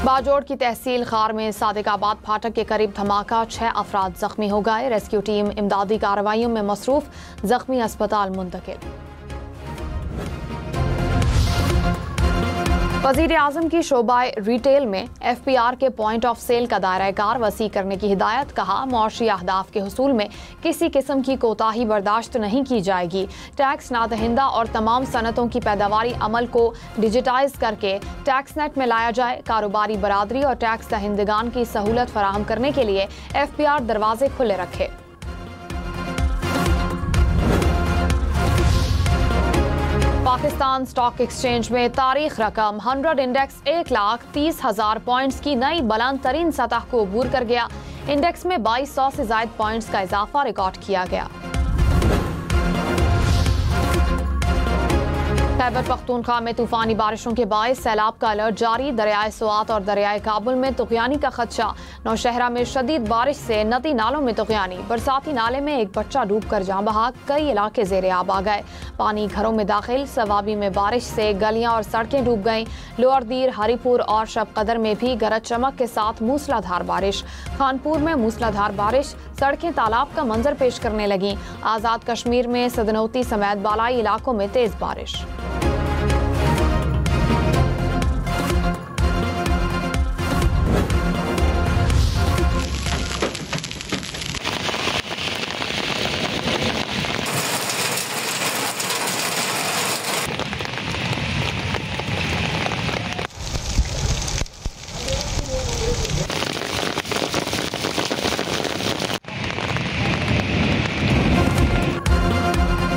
बाजोड़ की तहसील खार में सादिकाबाद फाटक के करीब धमाका, 6 अफराद जख्मी हो गए। रेस्क्यू टीम इमदादी कार्रवाइयों में मसरूफ, जख्मी अस्पताल मुंतकिल। वज़ीर आज़म की शोबाए रिटेल में FPR के पॉइंट ऑफ सेल का दायरा कार वसी करने की हिदायत। कहा, मौशी अहदाफ के हुसूल में किसी किस्म की कोताही बर्दाश्त नहीं की जाएगी। टैक्स नादहिंदा और तमाम सनतों की पैदावारी अमल को डिजिटाइज करके टैक्स नेट में लाया जाए। कारोबारी बरादरी और टैक्स दहिंदगान की सहूलत फराहम करने के लिए FPR दरवाजे खुले रखे। पाकिस्तान स्टॉक एक्सचेंज में तारीख रकम 100 इंडेक्स 1,30,000 पॉइंट्स की नई बुलंद तरीन सतह को अबूर कर गया। इंडेक्स में 2200 से ज्यादा पॉइंट्स का इजाफा रिकॉर्ड किया गया। खैबर पख्तूनख्वा में तूफानी बारिशों के बायस सैलाब का अलर्ट जारी। दरियाए स्वात और दरियाए काबुल में तुग़यानी का खदशा। नौशहरा में शदीद बारिश से नदी नालों में तुग़यानी। बरसाती नाले में एक बच्चा डूबकर जाँ बहा, कई इलाके ज़ेरे आब आ गए। पानी घरों में दाखिल। सवाबी में बारिश से गलियां और सड़कें डूब गईं। लोअर दीर, हरीपुर और शबकदर में भी गरज चमक के साथ मूसलाधार बारिश। खानपुर में मूसलाधार बारिश, सड़कें तालाब का मंजर पेश करने लगीं। आज़ाद कश्मीर में सदनौती समेत बालाई इलाकों में तेज बारिश।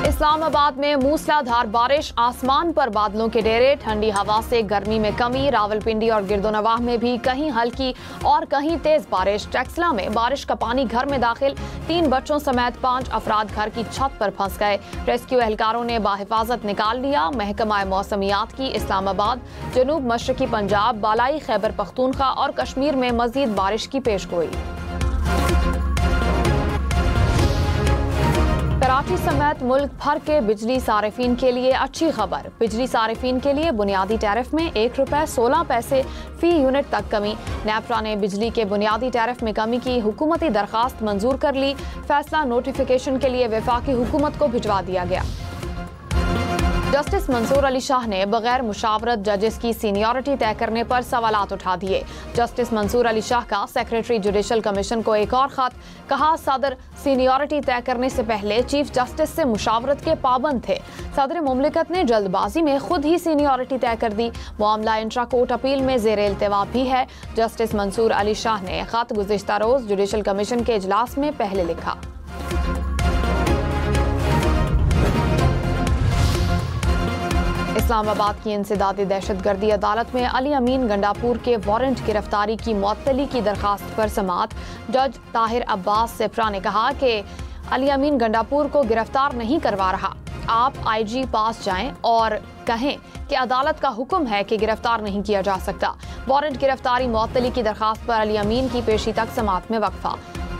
इस्लामाबाद में मूसलाधार बारिश, आसमान पर बादलों के डेरे। ठंडी हवा से गर्मी में कमी। रावलपिंडी और गिरदोनवाह में भी कहीं हल्की और कहीं तेज बारिश। टेक्सला में बारिश का पानी घर में दाखिल। 3 बच्चों समेत 5 अफराद घर की छत पर फंस गए। रेस्क्यू एहलकारों ने बाहिफाजत निकाल लिया। महकमा मौसमियात की इस्लामाबाद, जनूब मशरकी पंजाब, बालाई खैबर पख्तूनख्वा और कश्मीर में मजीद बारिश की पेशगोई। कराची समेत मुल्क भर के बिजली सारिफीन के लिए अच्छी खबर। बिजली सारिफीन के लिए बुनियादी टैरिफ में ₹1.16 फी यूनिट तक कमी। नेपरा ने बिजली के बुनियादी टैरिफ में कमी की हुकूमती दरखास्त मंजूर कर ली। फैसला नोटिफिकेशन के लिए वफाकी हुकूमत को भिजवा दिया गया। जस्टिस मंसूर अली शाह ने बगैर मुशावरत जजेस की सीनियरिटी तय करने पर सवालात उठा दिए। जस्टिस मंसूर अली शाह का सेक्रेटरी जुडिशल कमीशन को एक और खत। कहा, सदर सीनियरिटी तय करने से पहले चीफ जस्टिस से मुशावरत के पाबंद थे। सदर मुमलिकत ने जल्दबाजी में खुद ही सीनियरिटी तय कर दी। मामला इंट्रा कोर्ट अपील में ज़ेरे इल्तिवा भी है। जस्टिस मंसूर अली शाह ने खत गुज़िश्ता रोज जुडिशल कमीशन के इजलास में पहले लिखा। इस्लामाबाद की इंसदादी दहशतगर्दी अदालत में अली अमीन गंडापुर के वारंट गिरफ्तारी की मुअत्तली की दरखास्त पर समाअत। जज ताहिर अब्बास सिप्रा ने कहा कि अली अमीन गंडापुर को गिरफ्तार नहीं करवा रहा। आप IG पास जाएं और कहें कि अदालत का हुक्म है कि गिरफ्तार नहीं किया जा सकता। वारंट गिरफ्तारी मुअत्तली की दरखास्त पर अली अमीन की पेशी तक समाअत में वक्फा।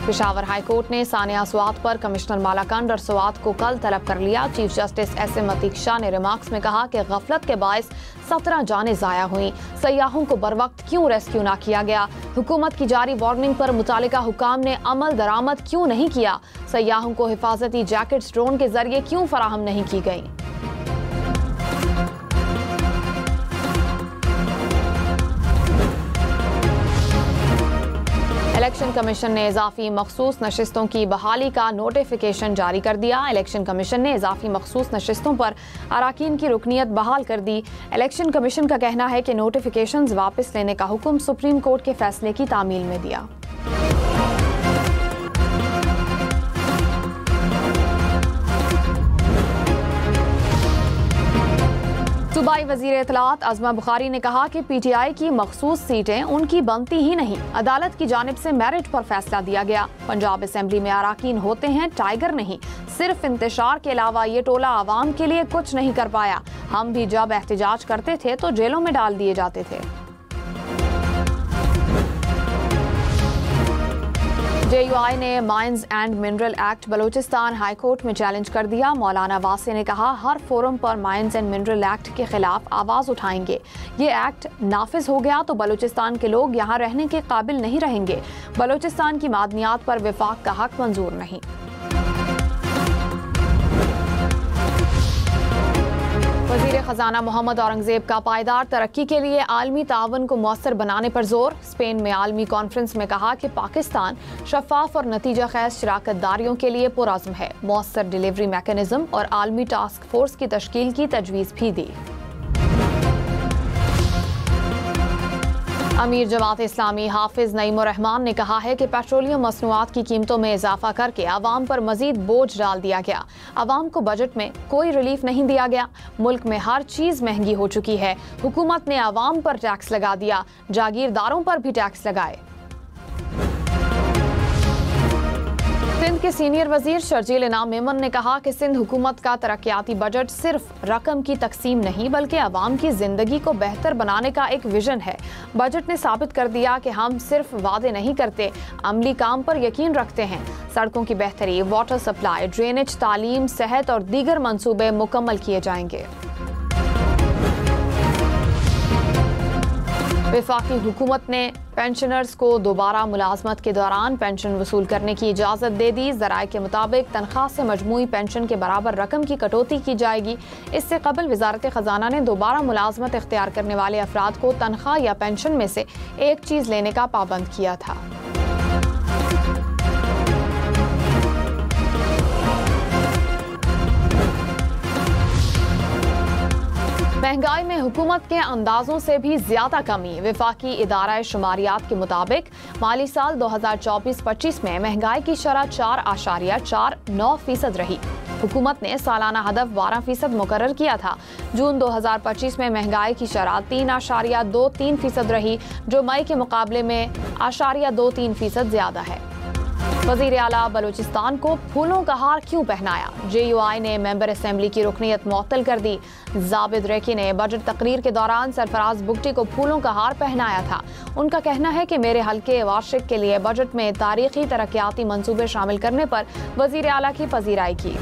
पेशावर हाई कोर्ट ने सानिया स्वात पर कमिश्नर मालाकंड और स्वात को कल तलब कर लिया। Chief justice SM Atiq Shah ने रिमार्क्स में कहा कि गफलत के बायस 17 जानें जाया हुई। सयाहों को बर वक्त क्यों रेस्क्यू ना किया गया? हुकूमत की जारी वार्निंग पर मुतालिका हुकाम ने अमल दरामद क्यों नहीं किया? सयाहों को हिफाजती जैकेट्स ड्रोन के जरिए क्यों फराहम नहीं की गई? इलेक्शन कमीशन ने इजाफी मखसूस नशिस्तों की बहाली का नोटिफिकेशन जारी कर दिया। इलेक्शन कमीशन ने इजाफी मखसूस नशिस्तों पर अराकीन की रुकनियत बहाल कर दी। इलेक्शन कमीशन का कहना है कि नोटिफिकेशंस वापस लेने का हुक्म सुप्रीम कोर्ट के फैसले की तामील में दिया। सूबाई वजीर इत्तलात अज़मा बुखारी ने कहा कि PTI की मखसूस सीटें उनकी बनती ही नहीं। अदालत की जानिब से मेरिट पर फैसला दिया गया। पंजाब असेंबली में अराकीन होते हैं, टाइगर नहीं। सिर्फ इंतशार के अलावा ये टोला आवाम के लिए कुछ नहीं कर पाया। हम भी जब एहतजाज करते थे तो जेलों में डाल दिए जाते थे। JUI ने mines and mineral act Balochistan high court में चैलेंज कर दिया। मौलाना वासी ने कहा, हर फोरम पर माइंस एंड मिनरल एक्ट के खिलाफ आवाज उठाएंगे। ये एक्ट नाफिज हो गया तो बलूचिस्तान के लोग यहाँ रहने के काबिल नहीं रहेंगे। बलूचिस्तान की मादनियात पर विफाक का हक मंजूर नहीं। वज़ीर ख़जाना मोहम्मद औरंगज़ेब का पायदार तरक्की के लिए आलमी तावन को मौसर बनाने पर जोर। स्पेन में आलमी कॉन्फ्रेंस में कहा कि पाकिस्तान शफाफ और नतीजा खैज शराकत दारियों के लिए पुरअज़्म है। मौसर डिलीवरी मैकेनिज्म और आलमी टास्क फोर्स की तश्कील की तजवीज़ भी दी। अमीर जमात इस्लामी हाफिज नईमुर रहमान ने कहा है कि पेट्रोलियम मसनूआत की कीमतों में इजाफा करके आवाम पर मजीद बोझ डाल दिया गया। आवाम को बजट में कोई रिलीफ नहीं दिया गया। मुल्क में हर चीज महंगी हो चुकी है। हुकूमत ने आवाम पर टैक्स लगा दिया, जागीरदारों पर भी टैक्स लगाए। सिंध के सीनियर वजीर शर्जील इनाम मेमन ने कहा कि सिंध हुकूमत का तरक्याती बजट सिर्फ रकम की तकसीम नहीं बल्कि आवाम की जिंदगी को बेहतर बनाने का एक विजन है। बजट ने साबित कर दिया कि हम सिर्फ वादे नहीं करते, अमली काम पर यकीन रखते हैं। सड़कों की बेहतरी, वाटर सप्लाई, ड्रेनेज, तालीम, सेहत और दीगर मंसूबे मुकम्मल किए जाएंगे। वफाकी हुकूमत ने पेंशनर्स को दोबारा मुलाजमत के दौरान पेंशन वसूल करने की इजाज़त दे दी। ज़राए के मुताबिक तनख्वाह से मजमूई पेंशन के बराबर रकम की कटौती की जाएगी। इससे कबल वजारत ख़जाना ने दोबारा मुलाजमत इख्तियार करने वाले अफराद को तनख्वाह या पेंशन में से एक चीज़ लेने का पाबंद किया था। महंगाई में हुकूमत के अंदाजों से भी ज्यादा कमी। वफाकी इदारा शुमारियात के मुताबिक माली साल 2024-25 में महंगाई की शरह 4.49% रही। हुकूमत ने सालाना हदफ 12% मुकर्रर किया था। जून 2025 में महंगाई की शरह 3.23% रही, जो मई के मुकाबले में 0.23% ज्यादा है। वज़ीर आला बलूचिस्तान को फूलों का हार क्यों पहनाया? JUI ने मेंबर असेंबली की रुकनीत मुअत्तल कर दी। जाबिद रेकी ने बजट तकरीर के दौरान सरफराज बुगटी को फूलों का हार पहनाया था। उनका कहना है कि मेरे हल्के वार्षिक के लिए बजट में तारीखी तरक्याती मंसूबे शामिल करने पर वज़ीर आला की पजीराई की।